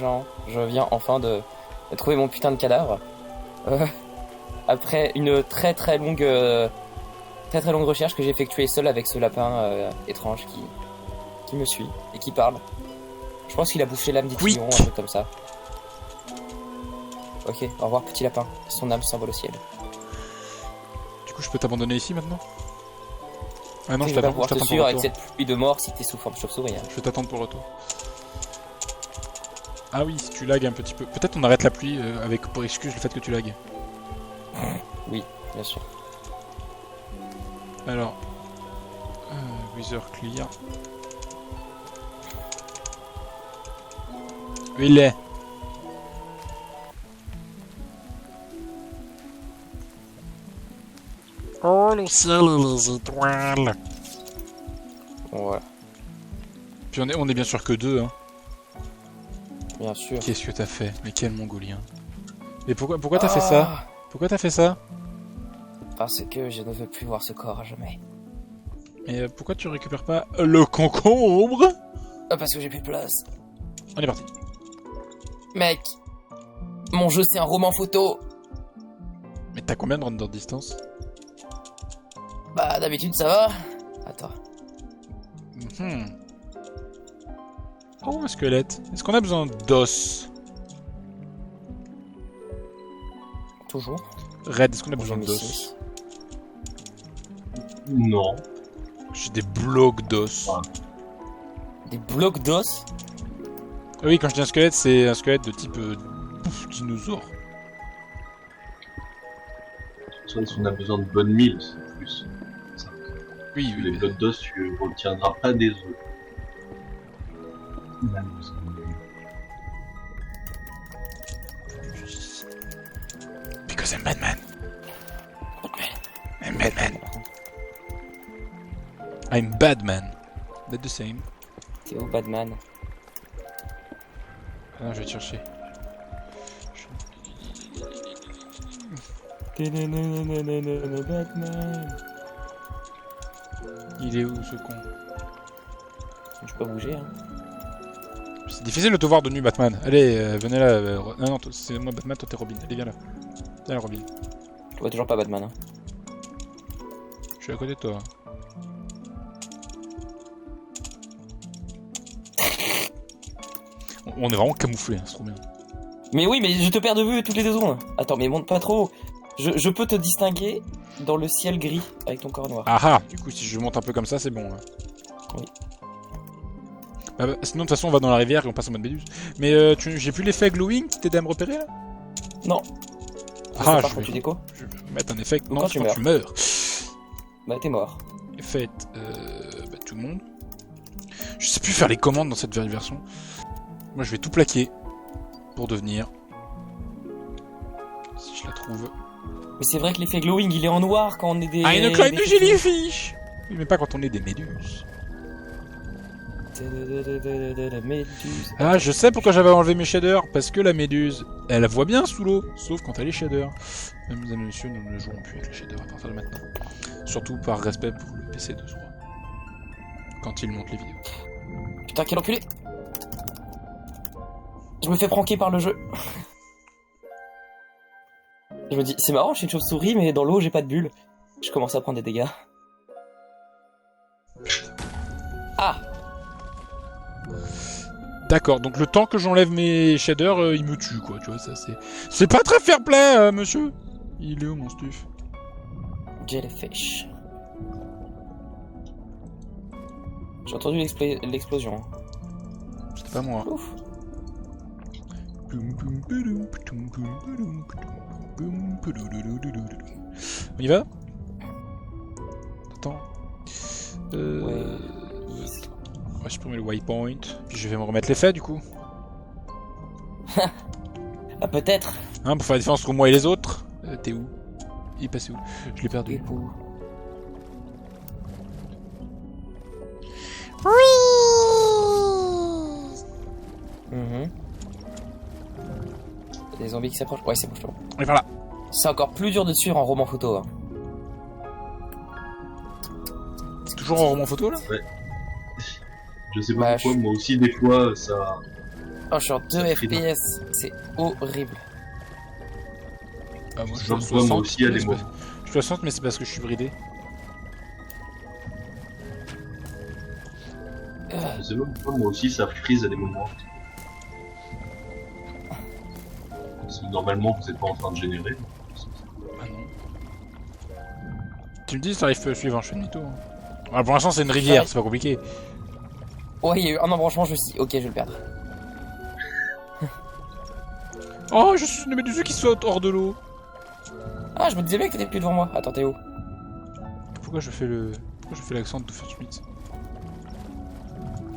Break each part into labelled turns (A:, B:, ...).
A: gens, je viens enfin de trouver mon putain de cadavre. Après une très longue recherche que j'ai effectuée seul avec ce lapin étrange qui me suit et qui parle. Je pense qu'il a bouffé l'âme d'Itillon, un truc comme ça. Ok, au revoir petit lapin, son âme s'envole au ciel.
B: Du coup, je peux t'abandonner ici maintenant? Ah non,
A: je t'attends pour le retour. Avec cette pluie de mort si t'es sous forme chauve-souris. Hein.
B: Je vais t'attendre pour le retour. Ah oui, si tu lags un petit peu. Peut-être on arrête la pluie avec pour excuse le fait que tu lagues.
A: Oui, bien sûr.
B: Alors, Wither clear. Où il est?
C: Oh le ciel et les étoiles.
A: Ouais.
B: Puis on est bien sûr que deux, hein.
A: Bien sûr.
B: Qu'est-ce que t'as fait? Mais quel mongolien. Mais pourquoi t'as fait ça? Pourquoi t'as fait ça?
A: Parce que je ne veux plus voir ce corps à jamais.
B: Et pourquoi tu récupères pas le concombre?
A: Parce que j'ai plus de place.
B: On est parti.
A: Mec, mon jeu c'est un roman photo.
B: Mais t'as combien de render distance?
A: Bah d'habitude ça va. Attends.
B: Oh, un squelette. Est-ce qu'on a besoin d'os?
A: Toujours.
B: Red, est-ce qu'on a besoin d'os?
D: Non.
B: J'ai des blocs d'os.
A: Des blocs d'os?
B: Oui, quand je dis un squelette, c'est un squelette de type dinosaure.
D: Si on a besoin de bonnes milles, c'est plus. Ça.
B: Oui,
D: Les blocs d'os, tu retiendras pas des os.
B: Because I'm Batman. I'm Batman. I'm Batman. Not the same.
A: T'es où Batman?
B: Ah non, je vais te chercher.
A: Batman.
B: Il est où ce con?
A: Je peux pas bouger hein.
B: C'est difficile de te voir de nu, Batman. Allez, venez là. Non, c'est moi Batman, toi t'es Robin. Allez, viens là. Viens là, Robin.
A: Je vois toujours pas Batman. Hein.
B: Je suis à côté de toi. On est vraiment camouflés, hein, c'est trop bien.
A: Mais oui, mais je te perds de vue toutes les 2 secondes. Attends, mais monte pas trop. Je peux te distinguer dans le ciel gris avec ton corps noir.
B: Ah ah. Du coup, si je monte un peu comme ça, c'est bon. Hein.
A: Oui.
B: Sinon, de toute façon, on va dans la rivière et on passe en mode méduse. Mais j'ai plus l'effet glowing qui t'aide à me repérer là?
A: Non.
B: Ah,
A: je vais... tu déco.
B: Je vais mettre un effet
A: ou
B: non,
A: quand
B: tu meurs.
A: Bah, t'es mort.
B: Effet, tout le monde. Je sais plus faire les commandes dans cette version. Moi, je vais tout plaquer pour devenir. Si je la trouve.
A: Mais c'est vrai que l'effet glowing, il est en noir quand on est des...
B: Ah, une climb de jellyfish! Oui, mais pas quand on est des méduses. Ah, je sais pourquoi j'avais enlevé mes shaders. Parce que la méduse, elle voit bien sous l'eau. Sauf quand elle est shader. Mesdames et messieurs, nous ne jouons plus avec les shaders à partir de maintenant. Surtout par respect pour le PC de Zora. Quand il monte les vidéos.
A: Putain, quel enculé! Je me fais pranker par le jeu. Je me dis, c'est marrant, je suis une chauve-souris, mais dans l'eau, j'ai pas de bulle. Je commence à prendre des dégâts. Ah!
B: D'accord, donc le temps que j'enlève mes shaders, il me tue, quoi, tu vois, ça c'est... C'est pas très fair play, monsieur! Il est où, mon stuff?
A: Jellyfish. J'ai entendu l'explosion.
B: C'était pas moi.
A: Ouf.
B: On y va? Attends.
A: Ouais.
B: On va supprimer le waypoint. Puis je vais me remettre l'effet du coup.
A: Ah, peut-être.
B: Hein, pour faire la différence entre moi et les autres. T'es où? Il est passé où? Je l'ai perdu. Des zombies qui s'approchent. Ouais, c'est bon, je te vois. Et voilà.
A: C'est encore plus dur de suivre en roman photo. Hein.
B: C'est toujours en roman photo là?
D: Ouais. Je sais pas pourquoi, moi aussi des fois ça
A: Oh, je suis en 2 FPS. C'est horrible.
B: Ah, moi, je
D: J'en
B: suis à
D: vois,
B: 60,
D: moi aussi, à
B: mais
D: des
B: c'est
D: moments.
B: pas- je suis à 60, mais c'est parce que je suis bridé.
D: C'est même pas, moi aussi, ça freeze à des moments. Normalement, vous êtes pas en train de générer.
B: Ah non. Tu me dis, ça arrive suivre un demi tour. Ah, pour l'instant, c'est une rivière, c'est pas compliqué.
A: Ouais, il y a eu un embranchement, je me suis dit, ok, je vais le perdre.
B: Oh, je suis une méduse qui saute hors de l'eau.
A: Ah, je me disais bien que t'étais plus devant moi. Attends, t'es où?
B: Pourquoi je fais l'accent de Doofenshmirtz?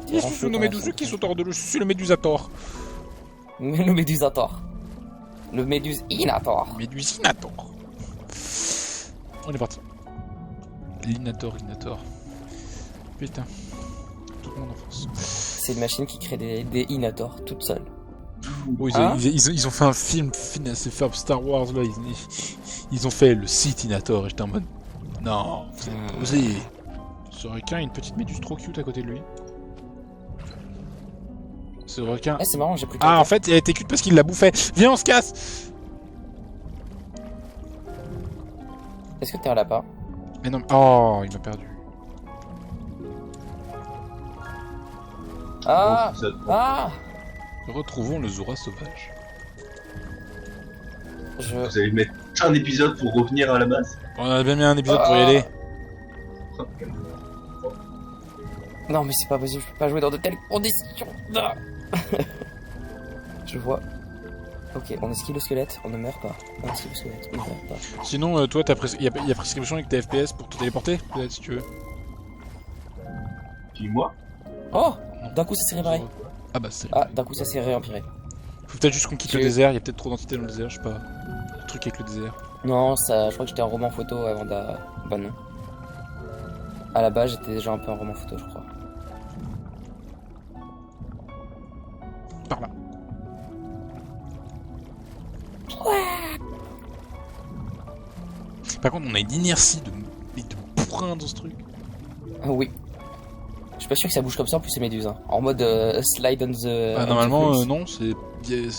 A: T'es
B: Je suis une méduse qui saute hors de l'eau, je suis le médusator.
A: Le Médusator. Le Médusinator.
B: Médusinator. On est parti. Linator. Putain. Toute mon enfance.
A: C'est une machine qui crée des Inator toute seule.
B: Oh,
A: Hein
B: ils ont fait un film assez fait Star Wars là. Ils ont fait le Sithinator et j'étais en mode. Non, vous avez pas osé. Ce requin a une petite méduse trop cute à côté de lui. Ce requin.
A: Eh, c'est marrant, j'ai plus de
B: Ah, en fait, il a été cute parce qu'il la bouffait. Viens, on se casse!
A: Est-ce que t'es un lapin?
B: Mais non, oh, il m'a perdu.
A: Ah!
D: Donc, ça-
A: Ah!
B: Retrouvons le Zora sauvage.
D: Vous allez mettre un épisode pour revenir à la base.
B: On a bien mis un épisode pour y aller.
A: Non, mais c'est pas possible, je peux pas jouer dans de telles conditions. Non. Je vois. Ok, on esquive le squelette, on ne meurt pas. On esquive le squelette, on ne meurt pas.
B: Sinon, toi, il y a prescription avec tes FPS pour te téléporter, peut-être, si tu veux.
D: Puis moi,
A: Oh! D'un coup, ça s'est réparé.
B: Ah bah, c'est.
A: Ah, d'un coup, ça s'est réempiré.
B: Faut peut-être juste qu'on quitte le
A: Tu-
B: désert, il y a peut-être trop d'entités dans le désert, je sais pas. Le truc avec le désert.
A: Non, ça, je crois que j'étais un roman photo avant de... Bah non. À la base, j'étais déjà un peu un roman photo, je crois.
B: Par là. Par contre, on a une inertie de bourrin dans ce truc.
A: Ah oui. Je suis pas sûr que ça bouge comme ça en plus ces méduses. Hein. En mode slide on the...
B: Ah, normalement, non, c'est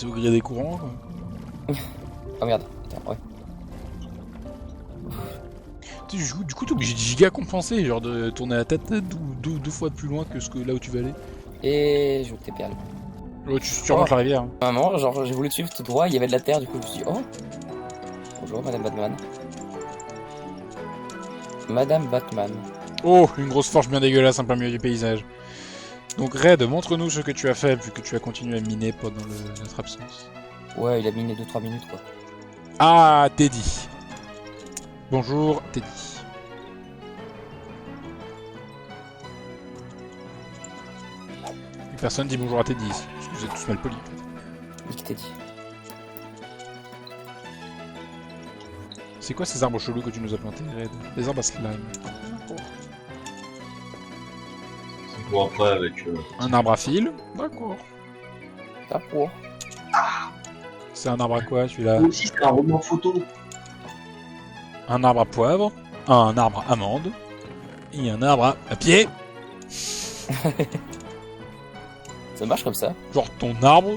B: au gré des courants, quoi.
A: Oh merde, attends, ouais.
B: Tu sais, du coup, t'es obligé de giga compenser, genre de tourner la tête deux fois plus loin que là où tu vas aller.
A: Et je veux que t'es perdu.
B: Ouais, tu remontes la rivière. Hein.
A: À un moment, genre, j'ai voulu te suivre tout droit, il y avait de la terre, du coup je me suis dit, oh. Bonjour, Madame Batman. Madame Batman.
B: Oh, une grosse forge bien dégueulasse en plein milieu du paysage. Donc Red, montre-nous ce que tu as fait vu que tu as continué à miner pendant notre absence.
A: Ouais, il a miné 2-3 minutes quoi.
B: Ah, Teddy. Bonjour, Teddy. Et personne dit bonjour à Teddy ici, parce que vous êtes tous mal polis.
A: Nick Teddy.
B: C'est quoi ces arbres chelous que tu nous as plantés, Red? Des arbres à slime.
D: c'est pour après avec.
B: Un arbre à fil. D'accord.
A: T'as pour.
B: C'est un arbre à quoi, celui-là?
D: Moi aussi, c'est un roman photo.
B: Un arbre à poivre. Un arbre à amande. Et un arbre à pied.
A: Ça marche comme ça.
B: Genre ton arbre,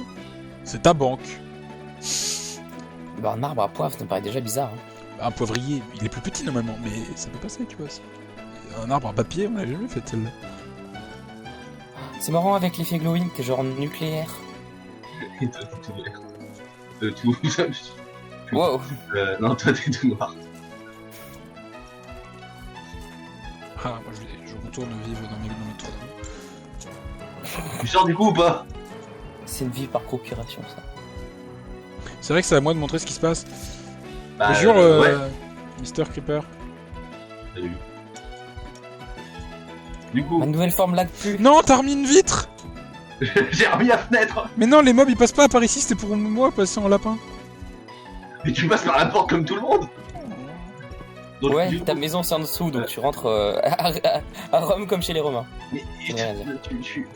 B: c'est ta banque.
A: Bah un arbre à poivre, ça me paraît déjà bizarre. Hein.
B: Un poivrier, il est plus petit normalement, mais ça peut passer, tu vois. Un arbre à papier, on l'a jamais fait celle-là.
A: C'est marrant avec l'effet glowing, t'es genre nucléaire.
D: Et toi, t'es tout vert. Tout.
A: Wow.
D: Non, toi, t'es tout noir.
B: Ah, moi je retourne vivre dans mes trous.
D: Tu sors du coup ou pas?
A: C'est une vie par procuration ça.
B: C'est vrai que c'est à moi de montrer ce qui se passe.
D: Bah,
B: Bonjour,
D: ouais.
B: Mr. Creeper.
D: Salut. Du coup,
A: Ma nouvelle forme lag plus.
B: Non, t'as remis une vitre!
D: j'ai remis la fenêtre.
B: Mais non, les mobs ils passent pas par ici, c'était pour moi passer en lapin.
D: Mais tu passes par la porte comme tout le monde. Donc,
A: Ouais,
D: du
A: ta
D: coup,
A: maison c'est en dessous, donc tu rentres à Rome comme chez les Romains.
D: mais,
A: Ça veut rien dire.
D: tu...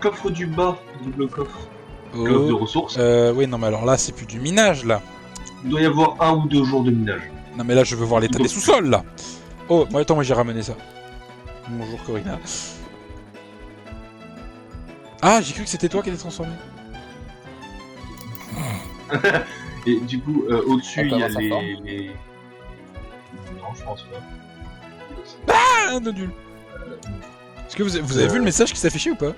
D: Coffre du bas, double coffre. Coffre de ressources.
B: Oui, non, mais alors là, c'est plus du minage là.
D: Il doit y avoir 1 ou 2 jours de minage.
B: Non, mais là, je veux voir l'état des sous-sols là. Oh, moi, attends, moi j'ai ramené ça. Bonjour Corinna. Ah, j'ai cru que c'était toi qui étais transformé.
D: Et du coup, au-dessus, il y a
A: Comment ça
D: les... Non, je pense pas.
B: Ah, nodule. Est-ce que vous avez vu le message qui s'affichait ou pas?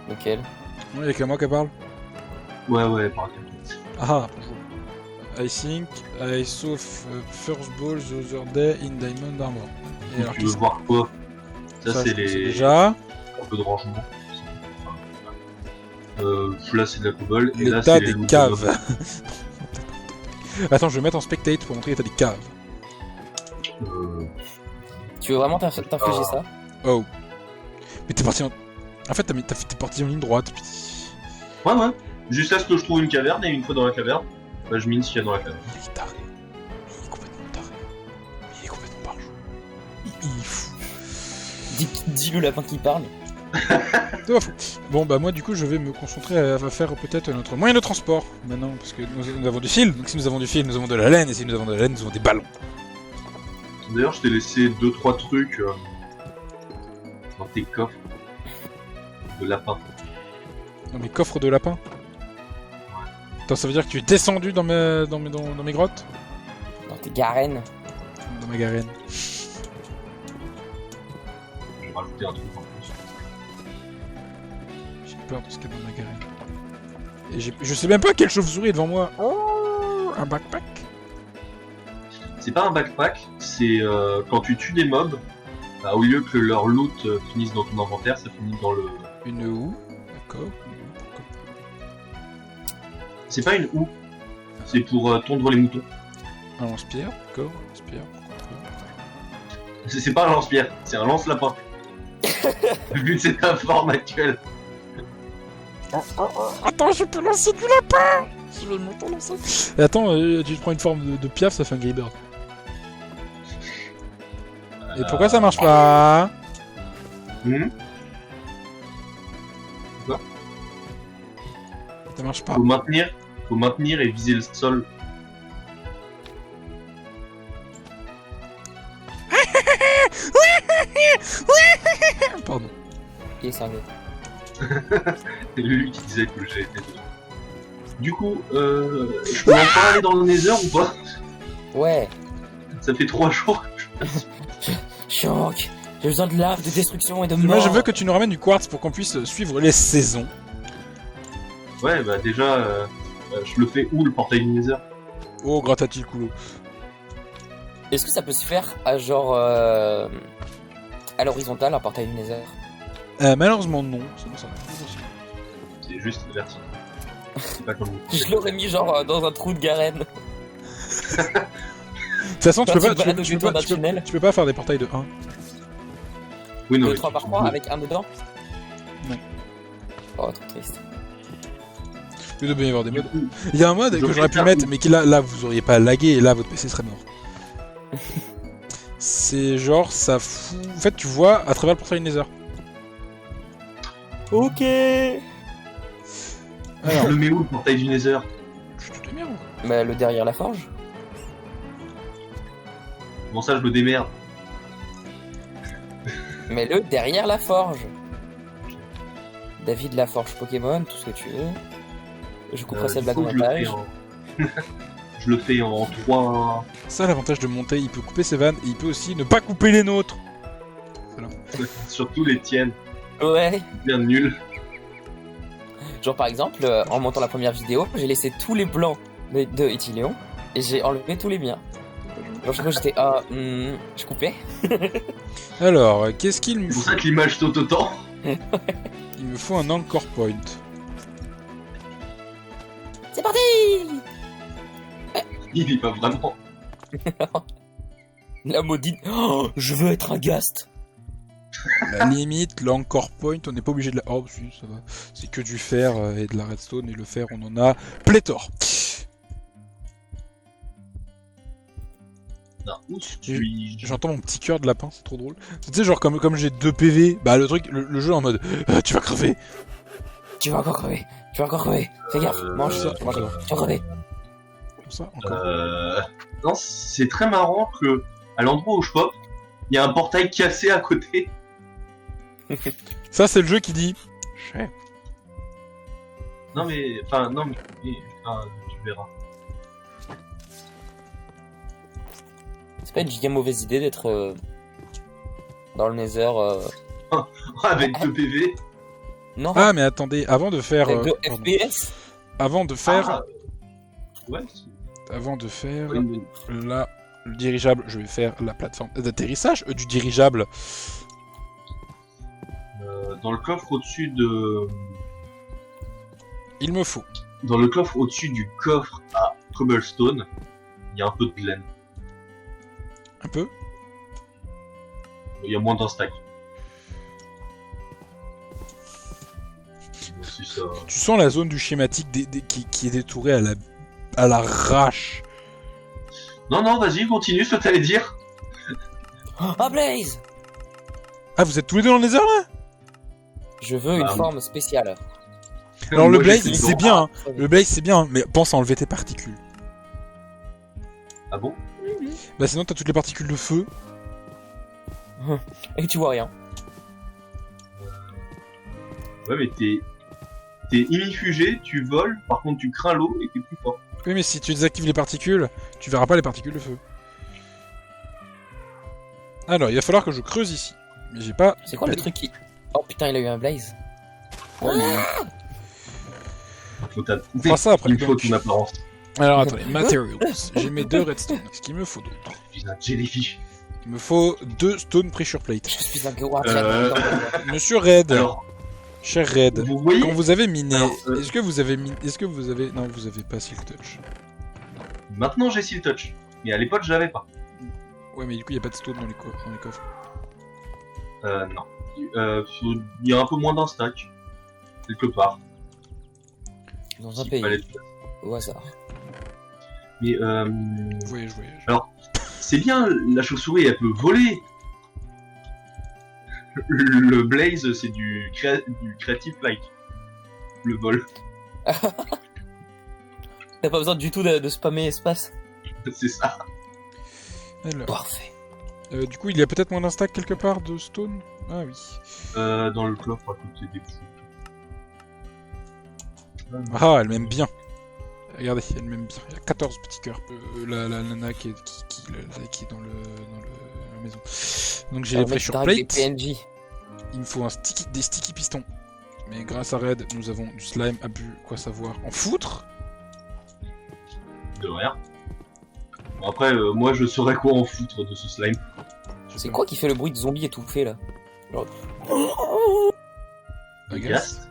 A: Lequel?
B: Non, il y a que moi qui parle.
D: Ouais, par contre.
B: Ah, bonjour. I think I saw first ball the other day in Diamond Armor. Et alors,
D: Tu veux voir quoi? Ça, c'est les...
B: déjà
D: un peu de rangement. Là, c'est de la cobble. Et là,
B: l'état
D: c'est
B: des
D: les
B: caves. Attends, je vais mettre en spectate pour montrer l'état des caves.
A: Tu veux vraiment t'infliger ça?
B: Oh. Mais t'es parti en... En fait, t'es parti en ligne droite. Puis...
D: Ouais. Juste à ce que je trouve une caverne, et une fois dans la caverne, bah, je mine ce qu'il y a dans la caverne.
B: Il est taré. Il est complètement taré. Il est complètement barjou. Il est fou.
A: Dis le lapin qui parle.
B: Bon bah moi du coup je vais me concentrer à faire peut-être notre moyen de transport maintenant parce que nous avons du fil, donc si nous avons du fil nous avons de la laine et si nous avons de la laine nous avons des ballons.
D: D'ailleurs je t'ai laissé 2-3 trucs dans tes coffres de lapin.
B: Dans mes coffres de lapin. Attends, ça veut dire que tu es descendu dans mes grottes?
A: Dans tes garennes.
B: Dans ma garenne.
D: Je vais rajouter un truc en plus.
B: J'ai peur de ce qu'il y a dans ma garenne. Et je sais même pas quelle chauve-souris est devant moi. Oh, un backpack.
D: C'est pas un backpack, c'est quand tu tues des mobs, bah, au lieu que leur loot finisse dans ton inventaire, ça finit dans le...
B: Une houe. D'accord.
D: C'est pas une houe, c'est pour tondre les moutons.
B: Un lance-pierre. D'accord. Lance-pierre.
D: C'est pas un lance-pierre, c'est un lance-lapin. Vu que c'est ta forme actuelle.
C: Attends, je peux lancer du lapin. Je vais monter lancer.
B: Et attends, tu prends une forme de piaf, ça fait un Greybird. Et pourquoi ça marche pas?
D: Hmm.
B: Ça marche pas.
D: Faut maintenir et viser le sol.
B: Pardon.
A: Il est cinglé.
D: C'est lui qui disait que j'ai été dedans. Du coup, je peux encore aller dans le Nether ou pas?
A: Ouais.
D: Ça fait 3 jours que
A: Choc. J'ai besoin de lave, de destruction et de mort.
B: Moi je veux que tu nous ramènes du quartz pour qu'on puisse suivre les saisons.
D: Ouais, bah déjà, je le fais où le portail du Nether?
B: Oh, gratta-t-il coulo.
A: Est-ce que ça peut se faire à genre à l'horizontale, un portail du Nether?
B: Malheureusement non. Sinon, ça va être possible.
D: C'est juste vertical. C'est pas comme vous.
A: Je l'aurais mis genre dans un trou de garenne.
B: De toute façon, tu
A: Quand
B: peux
A: tu
B: pas,
A: te balades au détour d'un tunnel.
B: tu peux pas faire des portails de 1.
D: Oui, non,
A: De
D: mais
A: 3 par
D: tu-
A: 3 avec un dedans?
B: Non.
A: Oh, trop triste.
B: Il doit bien y avoir des
D: Du
B: modes.
D: coup,
B: Il y a un mode
D: je
B: que j'aurais pu
D: préfère-
B: mettre, mais qui là vous auriez pas lagué et là votre PC serait mort. C'est genre ça fout. En fait, tu vois à travers le portail Nether.
A: Ok.
B: Alors,
D: je le mets où le portail du Nether?
B: je te démerde.
A: Bah, le derrière la forge.
D: Bon, ça, je me démerde.
A: Mais le derrière la forge. David la forge Pokémon, tout ce que tu veux. Je couperai cette
D: Du
A: blague
D: coup,
A: au
D: je le fais
A: montage.
D: je le fais en 3...
B: Ça, l'avantage de monter, il peut couper ses vannes et il peut aussi ne pas couper les nôtres.
D: Surtout les tiennes.
A: Ouais.
D: Bien nul.
A: Genre par exemple, en montant la première vidéo, j'ai laissé tous les blancs de Ethyllion et j'ai enlevé tous les miens. Genre chaque fois j'étais je coupais.
B: Alors, qu'est-ce qu'il me
D: C'est pour
B: faut?
D: ça que l'image saute autant.
B: Il me faut un anchor point.
A: C'est parti.
D: Il y va vraiment.
A: La maudite. Oh, je veux être un ghast.
B: La limite, l'anchor point, on n'est pas obligé de la... Oh, si, ça va. C'est que du fer et de la redstone, et le fer, on en a pléthore.
D: Non, où suis-je?
B: J'entends mon petit cœur de lapin, c'est trop drôle. Tu sais, genre, comme j'ai 2 PV, bah le truc, le jeu en mode, tu vas crever.
A: Tu vas encore crever. Tu vas encore crever. Fais gaffe. Mange ça. Tu vas crever.
B: Comme ça, encore.
D: Non, c'est très marrant que à l'endroit où je pop, il y a un portail cassé à côté.
B: Ça, c'est le jeu qui dit, cher.
D: Non mais, enfin, non mais, tu verras.
A: C'est pas une giga mauvaise idée d'être dans le Nether.
D: Avec 2 PV.
A: Non,
B: Ah, mais attendez, avant de faire...
A: avec 2
B: pardon.
A: FPS.
B: Avant de faire...
D: Ah, ouais,
B: Avant de faire
D: c'est une-
B: le dirigeable, je vais faire la plateforme d'atterrissage du dirigeable.
D: dans le coffre au-dessus de...
B: Il me faut.
D: Dans le coffre au-dessus du coffre à Cobblestone, il y a un peu de laine.
B: Un peu.
D: Il y a moins d'un stack. C'est ça.
B: Tu sens la zone du schématique qui est détourée à l'arrache.
D: Non, vas-y, continue ce que t'allais dire.
A: Ah, Blaze!
B: Ah, vous êtes tous les deux dans le Nether là?
A: Je veux une
D: Bah,
A: forme spéciale.
B: Alors le
D: Moi,
B: Blaze,
D: j'ai fait
B: c'est
D: le
B: bien.
D: droit.
B: Hein. Le Blaze, c'est bien, mais pense à enlever tes particules.
D: Ah bon?
B: Bah sinon, t'as toutes les particules de feu.
A: Et tu vois rien.
D: Ouais, mais t'es immifugé, tu voles, par contre tu crains l'eau et t'es plus fort.
B: Oui, mais si tu désactives les particules, tu verras pas les particules de feu. Alors, il va falloir que je creuse ici. Mais j'ai pas...
A: C'est quoi le truc qui... Oh putain, il a eu un Blaze.
D: Faut ta...
B: On fera ça après.
D: Il me faut ton apparence.
B: Alors attendez, materials. J'ai mes 2 redstone. Ce qu'il me faut d'autre.
D: Je suis un jellyfish.
B: Il me faut 2 stone pressure plate.
A: Je suis un Guardian.
B: Monsieur Red,
D: Alors,
B: cher Red,
D: vous voyez,
B: quand vous avez miné,
D: Alors,
B: est-ce que vous avez miné... Est-ce que vous avez... Non, vous avez pas Silk Touch.
D: maintenant j'ai Seal Touch. Mais à l'époque, j'avais pas.
B: Ouais, mais du coup, il y a pas de stone dans les coffres.
D: Non. Il y a un peu moins d'un stack. Quelque part.
A: Dans un
D: S'il
A: pays.
D: fallait-
A: Au hasard.
D: Mais
B: Voyage.
D: c'est bien, la chauve-souris, elle peut voler. Le Blaze, c'est du Creative Flight. Le vol.
A: T'as pas besoin du tout de spammer espace.
D: C'est ça.
B: Alors,
A: Parfait.
B: du coup, il y a peut-être moins d'un stack quelque part de stone. Ah oui.
D: Dans le coffre à côté des fous.
B: Ah, elle m'aime bien. Regardez, elle m'aime bien. Il y a 14 petits cœurs. La nana qui est dans la maison. Donc j'ai les pressure
A: Des
B: plates.
A: PNJ.
B: Il me faut des sticky pistons. Mais grâce à Red, nous avons du slime à bu, quoi savoir. En foutre.
D: De rien. Bon, après, moi je saurais quoi en foutre de ce slime.
A: C'est quoi qui fait le bruit de zombie étouffé là? Genre...
B: Un
D: Ghast.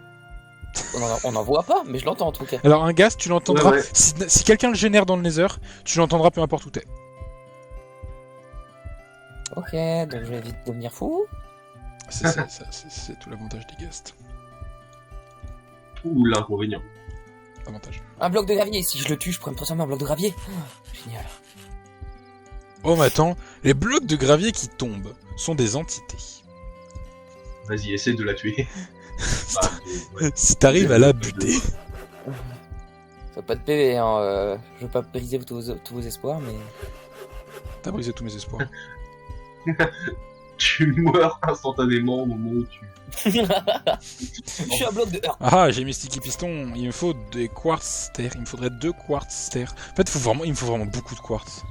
A: On en voit pas, mais je l'entends en tout cas.
B: Alors un gaz, tu l'entendras.
D: Ouais.
B: Si quelqu'un le génère dans le Nether, tu l'entendras peu importe où t'es.
A: Ok, donc je vais vite devenir fou.
B: C'est tout l'avantage des ghasts.
D: Ou l'inconvénient.
B: Avantage.
A: Un bloc de gravier, si je le tue, je pourrais me transformer en bloc de gravier. Génial.
B: Oh mais attends, les blocs de gravier qui tombent sont des entités.
D: Vas-y, essaie de la tuer. Bah, ouais.
B: Si t'arrives à la buter.
A: Ça pas de PV, hein. Je veux pas briser tous vos espoirs, mais...
B: T'as brisé tous mes espoirs.
D: Tu meurs instantanément au moment où tu...
A: Je suis un bloc de heure.
B: Ah, j'ai mis sticky piston. Il me faut des quartz terre. Il me faudrait 2 quartz terre. En fait, il me faut vraiment beaucoup de quartz.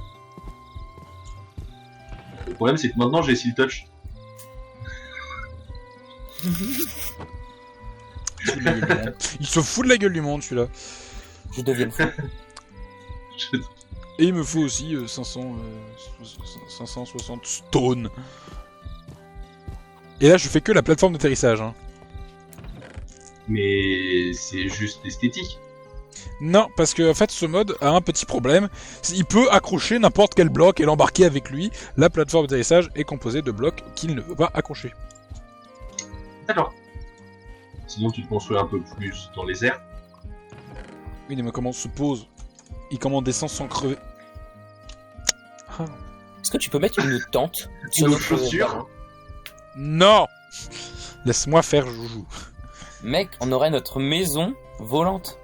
D: Le problème c'est que maintenant j'ai Seal Touch.
B: Il se fout de la gueule du monde, celui-là.
A: Je deviens fou.
B: Et il me faut aussi 560 stone. Et là, je fais que la plateforme d'atterrissage. Hein.
D: Mais c'est juste esthétique.
B: Non, parce que en fait, ce mode a un petit problème. Il peut accrocher n'importe quel bloc et l'embarquer avec lui. La plateforme d'atterrissage est composée de blocs qu'il ne veut pas accrocher.
D: D'accord. Sinon tu te construis un peu plus dans les airs.
B: Oui, mais comment on se pose et comment on descend sans crever. Ah.
A: Est-ce que tu peux mettre une tente sur
D: Nos
A: notre
D: chaussures.
B: Non. Laisse-moi faire, joujou.
A: Mec, on aurait notre maison volante.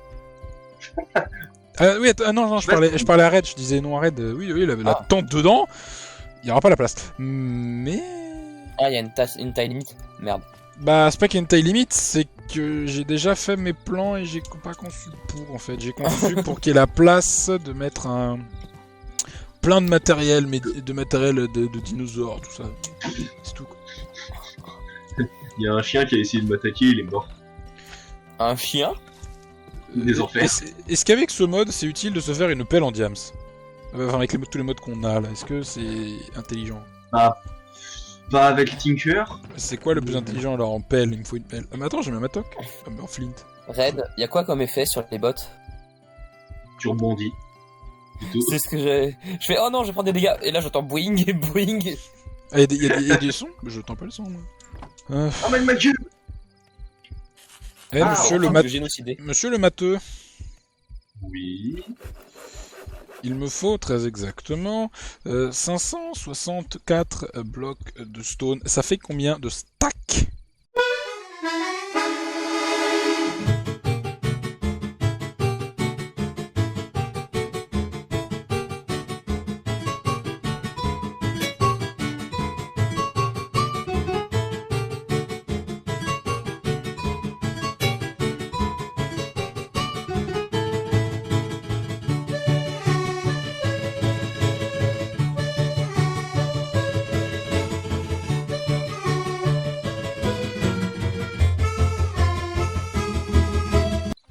B: Oui, non, je parlais à Red, je disais non à Red. Oui, la tente dedans, il n'y aura pas la place. Mais...
A: Ah, il y a une taille limite. Merde.
B: Bah, c'est pas qu'il y a une taille limite, c'est que j'ai déjà fait mes plans et j'ai pas conçu pour, en fait. J'ai conçu pour qu'il y ait la place de mettre plein de matériel, mais de matériel de dinosaures, tout ça. C'est tout, quoi.
D: Il y a un chien qui a essayé de m'attaquer, il est mort.
A: Un chien?
D: Des enfers.
B: Est-ce qu'avec ce mode, c'est utile de se faire une pelle en diams? Enfin, avec tous les modes qu'on a, là, est-ce que c'est intelligent?
D: Pas avec Tinker.
B: C'est quoi le plus intelligent, alors, en pelle? Il me faut une pelle. Ah, mais attends, j'ai même un toc. Ah, mais en flint.
A: Red, y a quoi comme effet sur les bots?
D: Tu rebondis. Plutôt.
A: C'est ce que j'ai. Je fais oh non, je vais prendre des dégâts. Et là, j'entends boing, boing.
B: Ah, y a des sons? Mais je n'entends pas le son, moi.
D: Ah, mais ma gueule!
B: Eh,
A: Génocidé.
B: Monsieur le matheux.
D: Oui.
B: Il me faut, très exactement, 564 blocs de stone. Ça fait combien de stacks?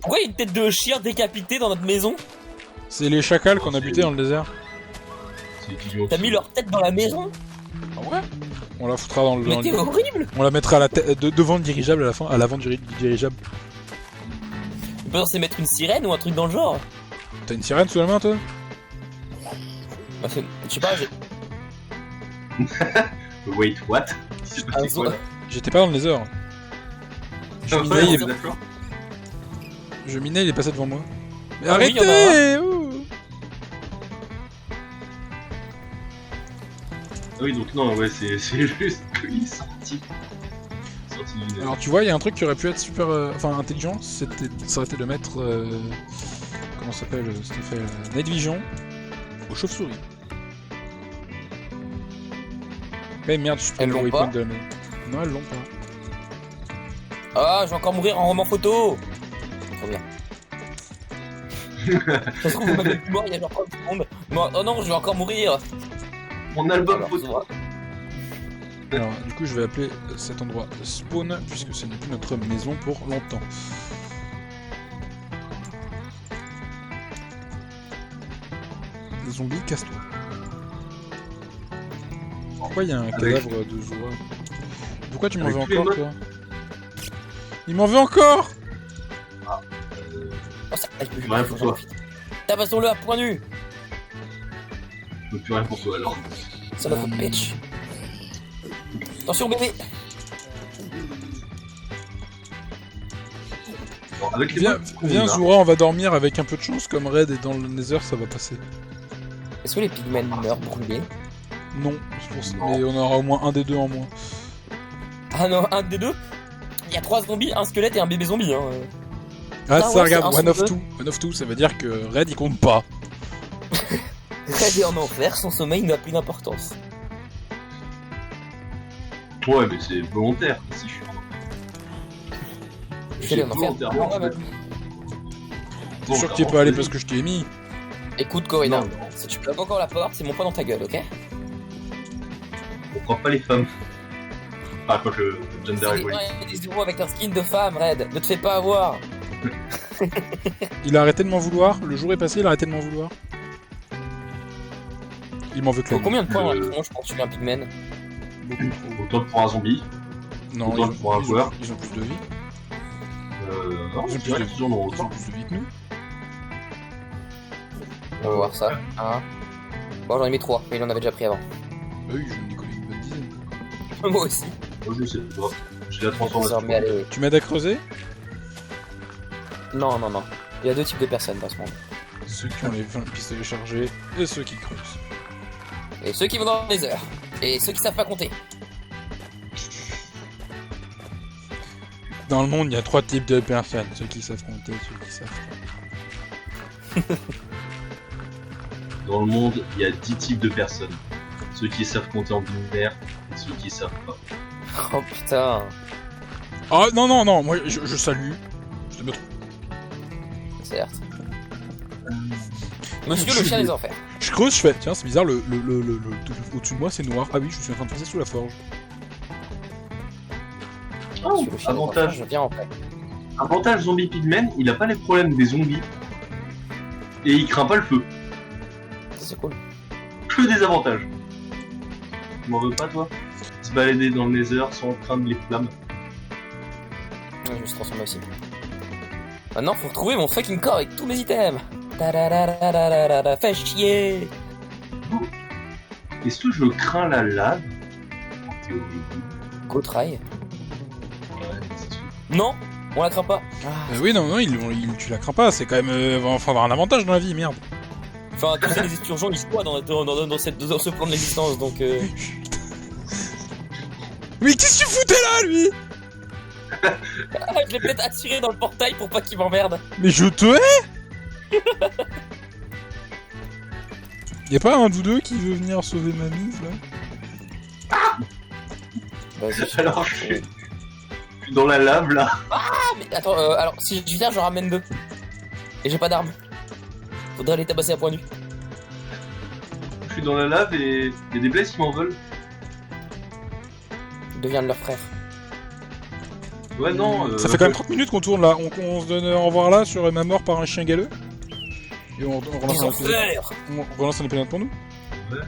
A: Pourquoi il y a une tête de chien décapitée dans notre maison?
B: C'est les chacals qu'on a butés dans le désert.
D: C'est idiot.
A: T'as mis leur tête dans la maison?
B: Ah ouais? On la foutra dans le...
A: Mais t'es horrible!
B: On la mettra à la tête devant le dirigeable à la fin, à l'avant du dirigeable.
A: On peut penser mettre une sirène ou un truc dans le genre?
B: T'as une sirène sous la main, toi?
A: Bah, je sais pas, j'ai...
D: Wait, what? C'est
A: un
D: quoi, là?
B: J'étais pas dans le nether. Je
D: Ah,
B: minais,
D: ouais,
B: il...
D: d'accord.
B: Je minais, il est passé devant moi. Mais
A: Ah oui,
B: arrêtez! Ouh.
D: Ah oui, donc non, ouais, c'est juste qu'il est sorti. Du nether.
B: Alors tu vois, il y a un truc qui aurait pu être super... enfin, intelligent, ça aurait été de mettre... comment ça s'appelle cet effet Night Vision aux chauves-souris. Eh merde, je prends
A: Elles
B: le
A: l'ont
B: waypoint
A: pas
B: de la main. Non, elles l'ont pas.
A: Ah, je vais encore mourir en roman photo! Trop bien. Ça se trouve, vous m'avez plus mort il y a genre 30 secondes. Non, oh non, je vais encore mourir!
D: Mon album
A: Alors,
D: photo.
A: ça va.
B: Alors, du coup, je vais appeler cet endroit spawn, puisque ce n'est plus notre maison pour longtemps. Les zombies, casse-toi. Pourquoi il y a un cadavre de Zora? Pourquoi tu m'en
D: Avec
B: veux
D: tous les
B: encore,
D: modes.
B: toi? Il m'en veut encore!
A: Oh, ça... Ah, il peut...
D: Rien pour toi.
A: Tabassons-le à point nu!
D: Je peux plus rien pour toi alors.
A: Ça va faire pitch. Attention, bébé!
D: Bon, avec les
B: Viens,
D: modes qu'on
B: viens
D: a,
B: Zora, on va dormir avec un peu de chance, comme Red est dans le Nether, ça va passer.
A: Est-ce que les pigments meurent brûlés?
B: Non, je pense,
D: Non.
B: mais on aura au moins un des deux en moins.
A: Ah non, un des deux? Il y a 3 zombies, un squelette et un bébé zombie, hein.
B: Ah,
A: Ah
B: ça,
A: ouais,
B: regarde,
A: c'est un
B: one of
A: sur
B: two. One of two, ça veut dire que Red il compte pas.
A: Red est en enfer, son sommeil n'a plus d'importance.
D: Ouais, mais c'est volontaire si je suis en enfer.
A: Je suis allé en enfer.
D: volontairement.
A: Ah, ouais, ouais.
B: T'es sûr que t'y es pas allé parce que je t'ai mis?
A: Écoute, Corinna,
D: Non, non.
A: si tu bloques encore la porte, c'est mon poing dans ta gueule, ok?
D: On prend pas les femmes. Enfin, quand le gender
A: C'est
D: equality.
A: des zéros avec un skin de femme, Red. Ne te fais pas avoir.
B: Il a arrêté de m'en vouloir, le jour est passé, il a arrêté de m'en vouloir. Il m'en veut que la
A: Faut combien de points
D: Euh,
A: maximum, je pense, sur un pigment?
B: Beaucoup trop.
D: Autant pour un zombie.
B: Non,
D: autant pour un joueur.
B: ils ont plus de vie.
D: Non,
B: Ils ont
D: c'est
B: plus
D: vrai
B: de
D: qu'ils en ont
B: Ils ont
D: autant.
B: plus de vie que nous.
A: On va voir ça. Bon, j'en ai mis 3, mais il en avait déjà pris avant.
B: Bah oui, j'en ai collé une bonne dizaine.
A: Moi aussi.
D: Moi, je sais pas. J'ai la
A: Mais
D: transformation.
A: allez.
B: Tu m'aides à creuser?
A: Non, non, non. Il y a 2 types de personnes dans ce monde.
B: Ceux qui ont les 20 pistolets chargés et ceux qui creusent.
A: Et ceux qui vont dans les heures. Et ceux qui savent pas compter.
B: Dans le monde, il y a 3 types de personnes. Ceux qui savent compter, ceux qui savent pas.
D: Dans le monde, il y a 10 types de personnes. Ceux qui savent compter en binaire et ceux qui savent pas.
A: Oh putain.
B: Ah non, moi je salue. Je te mets trop.
A: Certes. Monsieur le chien des enfers.
B: Je creuse, je fais. Tiens, c'est bizarre, le au-dessus de moi c'est noir. Ah oui, je suis en train de passer sous la forge.
D: Oh,
A: Monsieur le chien des enfers,
D: avantage.
A: je viens en paix.
D: Avantage zombie pigmen, il a pas les problèmes des zombies. Et il craint pas le feu.
A: Ça, c'est cool.
D: Que des avantages. Tu m'en veux pas toi? Se balader dans le nether sans craindre les flammes.
A: Ouais, je me suis transformé aussi. Maintenant, faut retrouver mon fucking corps avec tous mes items. Tadadadadadada, fais chier.
D: Est-ce que je crains la lave?
A: Go try. Non, on la craint pas. Ah,
B: Oui, non, tu la crains pas, c'est quand même. Faut avoir un avantage dans la vie, merde.
A: enfin, tous ces esturgeons, ils se voient dans ce plan de l'existence, donc...
B: Mais qu'est-ce que tu foutais là, lui?
A: Ah, je l'ai peut-être attiré dans le portail pour pas qu'il m'emmerde.
B: Mais je te hais. Y'a pas un de vous deux qui veut venir sauver ma mise là?
A: Vas-y.
D: Alors je suis dans la lave là.
A: Ah, mais attends, alors, si je viens, je ramène 2. Et j'ai pas d'armes. Faudrait les tabasser à point nu.
D: Je suis dans la lave et il y a des blesses qui m'en veulent.
A: Deviens de leur frère.
D: Ouais non.
B: Ça fait quand même 30 minutes qu'on tourne là, on se donne au revoir là sur ma mort par un chien galeux. Et on relance
A: Ils ont peur.
B: on relance un épisode pour nous.
D: Ouais.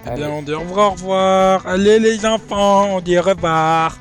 B: Eh bien, on dit au revoir. Allez les enfants, on dit au revoir.